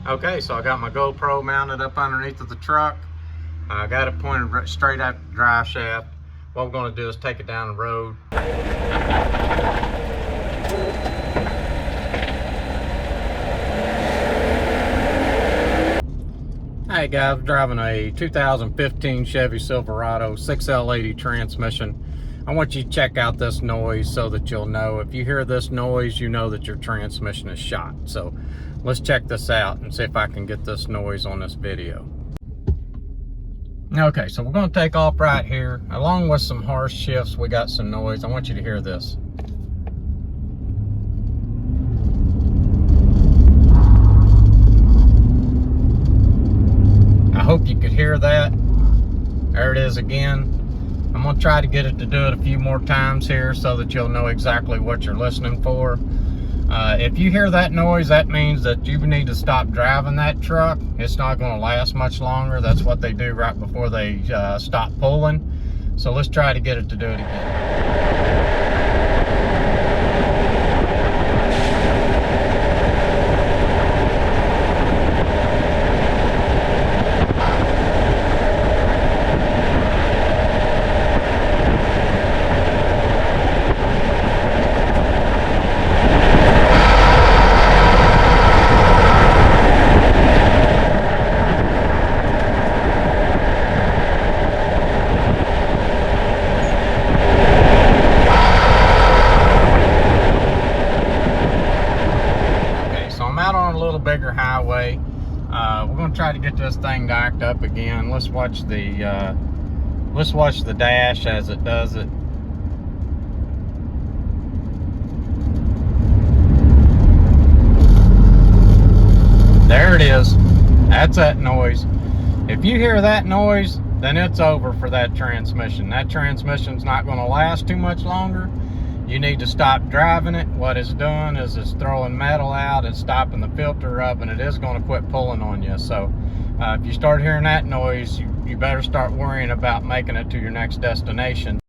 Okay, so I got my GoPro mounted up underneath of the truck. I got it pointed straight at the drive shaft. What we're going to do is take it down the road. Hey guys, I'm driving a 2015 Chevy Silverado 6L80 transmission. I want you to check out this noise so that you'll know. If you hear this noise, you know that your transmission is shot. So let's check this out and see if I can get this noise on this video. Okay, so we're going to take off right here. Along with some harsh shifts, we got some noise. I want you to hear this. I hope you could hear that. There it is again. I'm going to try to get it to do it a few more times here so that you'll know exactly what you're listening for. If you hear that noise, that means that you need to stop driving that truck. It's not going to last much longer. That's what they do right before they stop pulling. So let's try to get it to do it again. On a little bigger highway. We're going to try to get this thing docked up again. Let's watch the dash as it does it. There it is. That's that noise. If you hear that noise, then it's over for that transmission. That transmission's not going to last too much longer. You need to stop driving it. What it's doing is it's throwing metal out and stopping the filter up, and it is going to quit pulling on you. So if you start hearing that noise, you better start worrying about making it to your next destination.